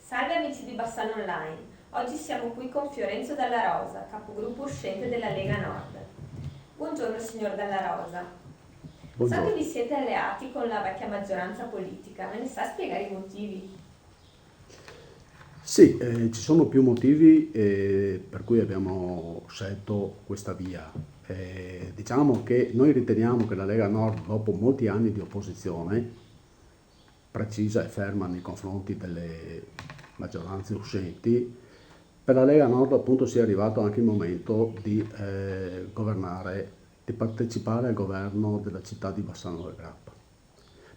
Salve amici di Bassano Online, oggi siamo qui con Fiorenzo Dalla Rosa, capogruppo uscente della Lega Nord. Buongiorno signor Dalla Rosa. So che vi siete alleati con la vecchia maggioranza politica, me ne sa spiegare i motivi? Sì, ci sono più motivi per cui abbiamo scelto questa via. Diciamo che noi riteniamo che la Lega Nord, dopo molti anni di opposizione, precisa e ferma nei confronti delle maggioranze uscenti, per la Lega Nord appunto sia arrivato anche il momento di governare, di partecipare al governo della città di Bassano del Grappa.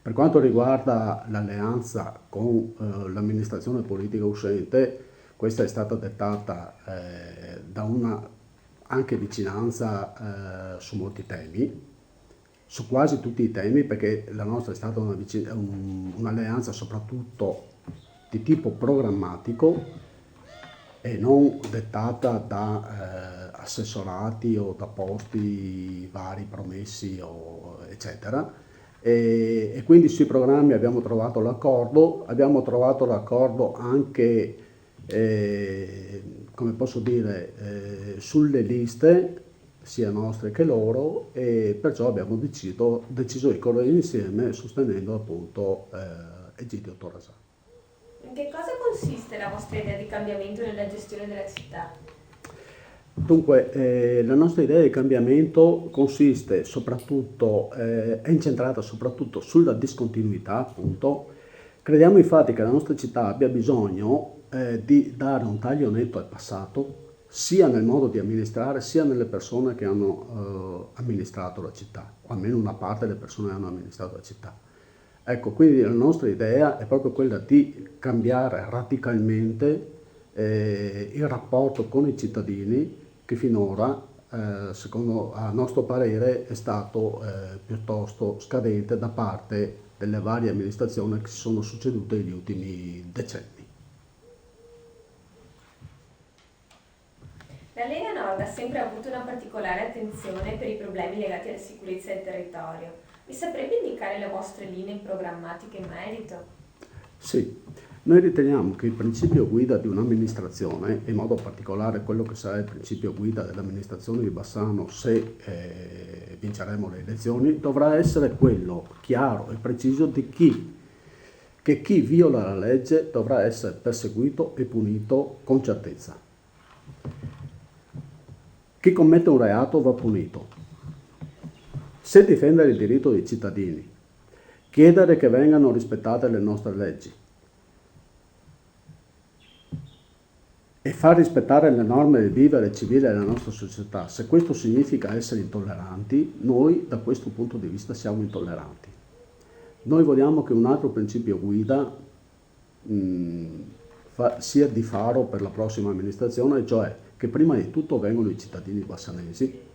Per quanto riguarda l'alleanza con l'amministrazione politica uscente, questa è stata dettata da una anche vicinanza su molti temi, su quasi tutti i temi, perché la nostra è stata un'alleanza soprattutto di tipo programmatico e non dettata da assessorati o da posti vari promessi eccetera. E quindi sui programmi abbiamo trovato l'accordo anche, come posso dire, sulle liste, sia nostre che loro, e perciò abbiamo deciso di correre insieme sostenendo appunto Egidio Torasà. In che cosa consiste la vostra idea di cambiamento nella gestione della città? Dunque, la nostra idea di cambiamento consiste soprattutto, è incentrata soprattutto sulla discontinuità, appunto. Crediamo infatti che la nostra città abbia bisogno di dare un taglio netto al passato, sia nel modo di amministrare, sia nelle persone che hanno amministrato la città, o almeno una parte delle persone che hanno amministrato la città. Ecco, quindi la nostra idea è proprio quella di cambiare radicalmente il rapporto con i cittadini, che finora, secondo a nostro parere, è stato piuttosto scadente da parte delle varie amministrazioni che si sono succedute negli ultimi decenni. La Lega Nord ha sempre avuto una particolare attenzione per i problemi legati alla sicurezza del territorio. Mi saprebbe indicare le vostre linee programmatiche in merito? Sì, noi riteniamo che il principio guida di un'amministrazione, in modo particolare quello che sarà il principio guida dell'amministrazione di Bassano se vinceremo le elezioni, dovrà essere quello chiaro e preciso di che chi viola la legge dovrà essere perseguito e punito con certezza. Chi commette un reato va punito. Se difendere il diritto dei cittadini, chiedere che vengano rispettate le nostre leggi e far rispettare le norme del vivere civile della nostra società, se questo significa essere intolleranti, noi da questo punto di vista siamo intolleranti. Noi vogliamo che un altro principio guida sia di faro per la prossima amministrazione, cioè che prima di tutto vengono i cittadini bassanesi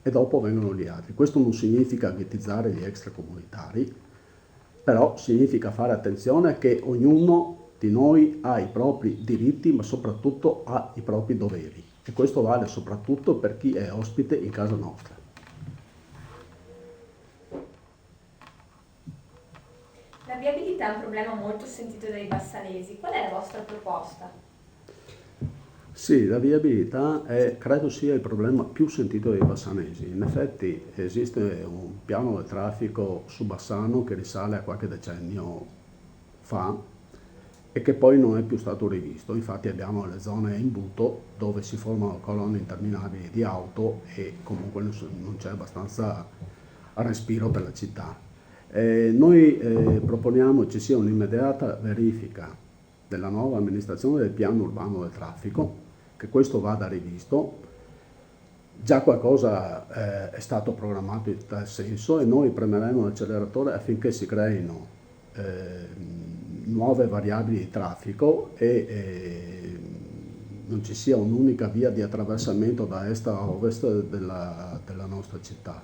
e dopo vengono gli altri. Questo non significa ghettizzare gli extracomunitari, però significa fare attenzione che ognuno di noi ha i propri diritti, ma soprattutto ha i propri doveri. E questo vale soprattutto per chi è ospite in casa nostra. La viabilità è un problema molto sentito dai bassanesi. Qual è la vostra proposta? Sì, la viabilità credo sia il problema più sentito dai bassanesi. In effetti esiste un piano del traffico su Bassano che risale a qualche decennio fa e che poi non è più stato rivisto. Infatti abbiamo le zone a imbuto dove si formano colonne interminabili di auto e comunque non c'è abbastanza respiro per la città. Noi proponiamo ci sia un'immediata verifica della nuova amministrazione del piano urbano del traffico, che questo vada rivisto. Già qualcosa è stato programmato in tal senso e noi premeremo l'acceleratore affinché si creino nuove variabili di traffico e non ci sia un'unica via di attraversamento da est a ovest della nostra città.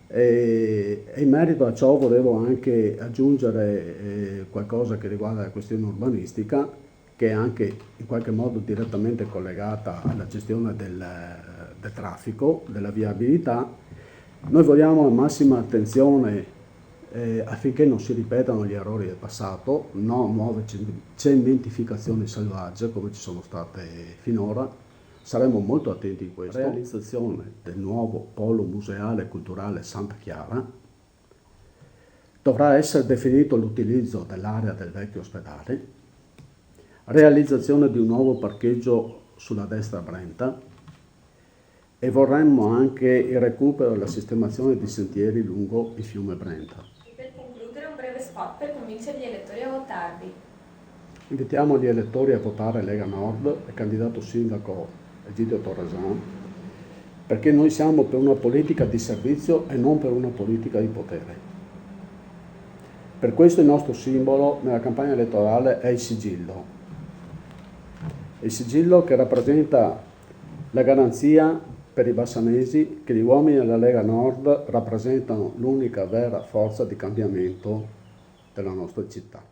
E in merito a ciò volevo anche aggiungere qualcosa che riguarda la questione urbanistica, che è anche in qualche modo direttamente collegata alla gestione del traffico, della viabilità. Noi vogliamo la massima attenzione affinché non si ripetano gli errori del passato, non nuove cementificazioni selvagge come ci sono state finora. Saremo molto attenti in questo. La realizzazione del nuovo polo museale e culturale Santa Chiara dovrà essere definito l'utilizzo dell'area del vecchio ospedale, realizzazione di un nuovo parcheggio sulla destra a Brenta, e vorremmo anche il recupero e la sistemazione di sentieri lungo il fiume Brenta. E per concludere un breve spot per convincere gli elettori a votarvi. Invitiamo gli elettori a votare Lega Nord e candidato sindaco Egidio Torreson, perché noi siamo per una politica di servizio e non per una politica di potere. Per questo il nostro simbolo nella campagna elettorale è il sigillo che rappresenta la garanzia per i bassanesi che gli uomini della Lega Nord rappresentano l'unica vera forza di cambiamento della nostra città.